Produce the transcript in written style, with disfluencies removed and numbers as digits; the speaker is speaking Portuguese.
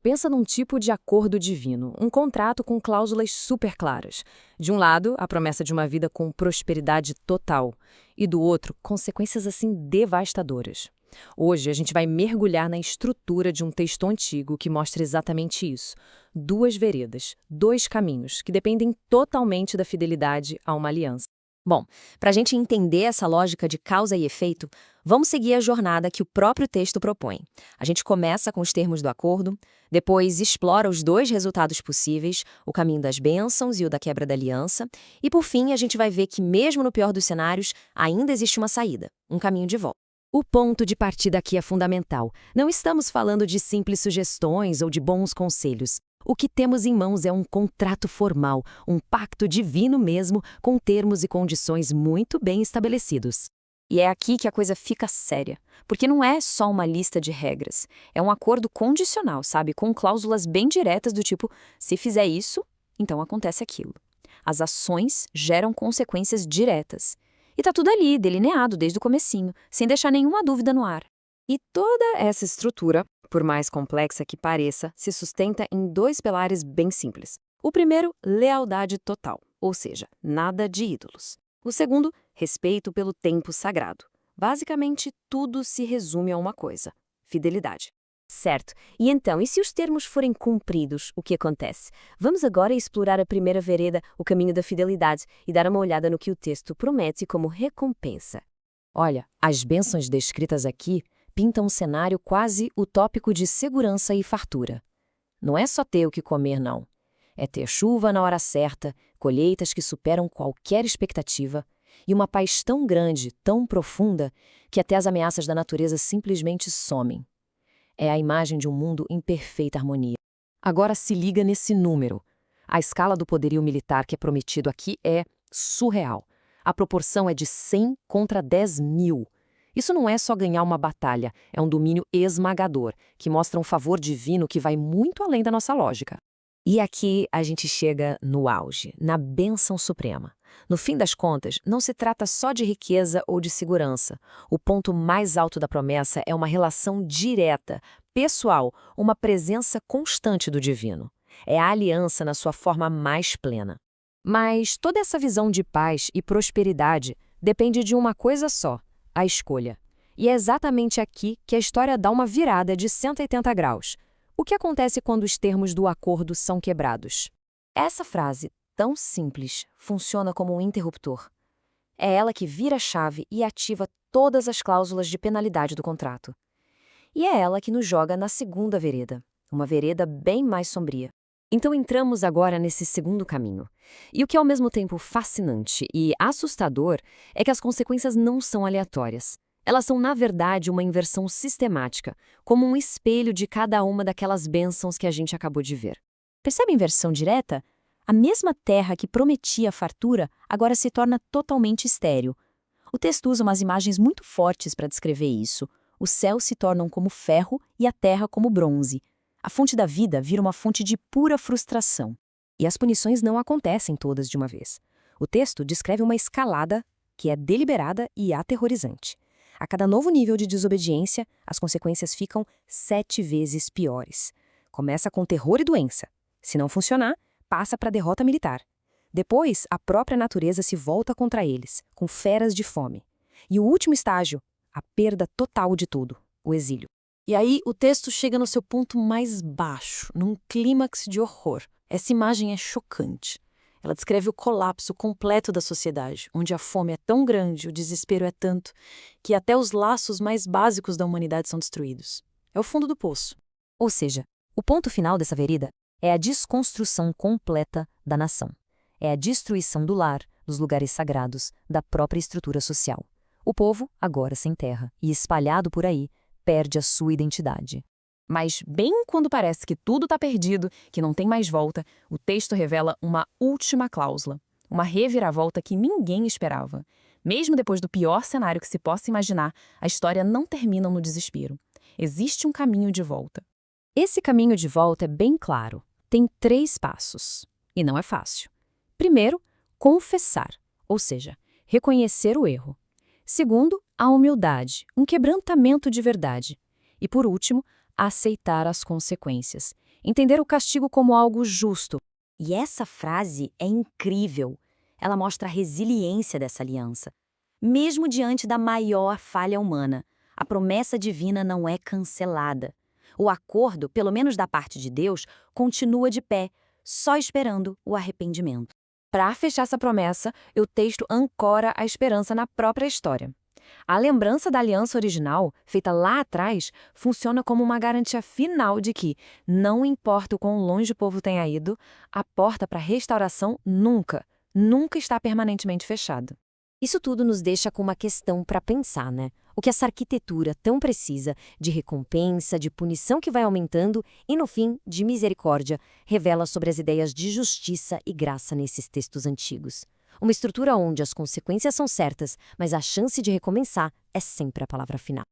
Pensa num tipo de acordo divino, um contrato com cláusulas super claras. De um lado, a promessa de uma vida com prosperidade total, e do outro, consequências assim devastadoras. Hoje, a gente vai mergulhar na estrutura de um texto antigo que mostra exatamente isso. Duas veredas, dois caminhos, que dependem totalmente da fidelidade a uma aliança. Bom, para a gente entender essa lógica de causa e efeito, vamos seguir a jornada que o próprio texto propõe. A gente começa com os termos do acordo, depois explora os dois resultados possíveis, o caminho das bênçãos e o da quebra da aliança, e por fim a gente vai ver que mesmo no pior dos cenários, ainda existe uma saída, um caminho de volta. O ponto de partida aqui é fundamental. Não estamos falando de simples sugestões ou de bons conselhos. O que temos em mãos é um contrato formal, um pacto divino mesmo, com termos e condições muito bem estabelecidos. E é aqui que a coisa fica séria, porque não é só uma lista de regras, é um acordo condicional, sabe, com cláusulas bem diretas do tipo, se fizer isso, então acontece aquilo. As ações geram consequências diretas. E tá tudo ali, delineado desde o comecinho, sem deixar nenhuma dúvida no ar. E toda essa estrutura, por mais complexa que pareça, se sustenta em dois pilares bem simples. O primeiro, lealdade total, ou seja, nada de ídolos. O segundo, respeito pelo tempo sagrado. Basicamente, tudo se resume a uma coisa: fidelidade. Certo. E então, e se os termos forem cumpridos, o que acontece? Vamos agora explorar a primeira vereda, o caminho da fidelidade, e dar uma olhada no que o texto promete como recompensa. Olha, as bênçãos descritas aqui pintam um cenário quase utópico de segurança e fartura. Não é só ter o que comer, não. É ter chuva na hora certa, colheitas que superam qualquer expectativa e uma paz tão grande, tão profunda, que até as ameaças da natureza simplesmente somem. É a imagem de um mundo em perfeita harmonia. Agora se liga nesse número. A escala do poderio militar que é prometido aqui é surreal. A proporção é de 100 contra 10.000. Isso não é só ganhar uma batalha, é um domínio esmagador, que mostra um favor divino que vai muito além da nossa lógica. E aqui a gente chega no auge, na bênção suprema. No fim das contas, não se trata só de riqueza ou de segurança. O ponto mais alto da promessa é uma relação direta, pessoal, uma presença constante do divino. É a aliança na sua forma mais plena. Mas toda essa visão de paz e prosperidade depende de uma coisa só: a escolha. E é exatamente aqui que a história dá uma virada de 180 graus. O que acontece quando os termos do acordo são quebrados? Essa frase, tão simples, funciona como um interruptor. É ela que vira a chave e ativa todas as cláusulas de penalidade do contrato. E é ela que nos joga na segunda vereda, uma vereda bem mais sombria. Então entramos agora nesse segundo caminho. E o que é ao mesmo tempo fascinante e assustador é que as consequências não são aleatórias. Elas são, na verdade, uma inversão sistemática, como um espelho de cada uma daquelas bênçãos que a gente acabou de ver. Percebe a inversão direta? A mesma terra que prometia fartura agora se torna totalmente estéril. O texto usa umas imagens muito fortes para descrever isso. Os céus se tornam como ferro e a terra como bronze. A fonte da vida vira uma fonte de pura frustração. E as punições não acontecem todas de uma vez. O texto descreve uma escalada que é deliberada e aterrorizante. A cada novo nível de desobediência, as consequências ficam 7 vezes piores. Começa com terror e doença. Se não funcionar, passa para a derrota militar. Depois, a própria natureza se volta contra eles, com feras de fome. E o último estágio, a perda total de tudo, o exílio. E aí o texto chega no seu ponto mais baixo, num clímax de horror. Essa imagem é chocante. Ela descreve o colapso completo da sociedade, onde a fome é tão grande, o desespero é tanto, que até os laços mais básicos da humanidade são destruídos. É o fundo do poço. Ou seja, o ponto final dessa vereda é a desconstrução completa da nação. É a destruição do lar, dos lugares sagrados, da própria estrutura social. O povo, agora sem terra e espalhado por aí, perde a sua identidade. Mas bem quando parece que tudo está perdido, que não tem mais volta, o texto revela uma última cláusula, uma reviravolta que ninguém esperava. Mesmo depois do pior cenário que se possa imaginar, a história não termina no desespero. Existe um caminho de volta. Esse caminho de volta é bem claro. Tem 3 passos. E não é fácil. Primeiro, confessar, ou seja, reconhecer o erro. Segundo, a humildade, um quebrantamento de verdade. E por último, aceitar as consequências, Entender o castigo como algo justo. E essa frase é incrível. Ela mostra a resiliência dessa aliança. Mesmo diante da maior falha humana, a promessa divina não é cancelada. O acordo, pelo menos da parte de Deus, continua de pé, só esperando o arrependimento. Para fechar essa promessa, o texto ancora a esperança na própria história. A lembrança da aliança original, feita lá atrás, funciona como uma garantia final de que, não importa o quão longe o povo tenha ido, a porta para a restauração nunca está permanentemente fechada. Isso tudo nos deixa com uma questão para pensar, né? O que essa arquitetura tão precisa de recompensa, de punição que vai aumentando e, no fim, de misericórdia, revela sobre as ideias de justiça e graça nesses textos antigos. Uma estrutura onde as consequências são certas, mas a chance de recomeçar é sempre a palavra final.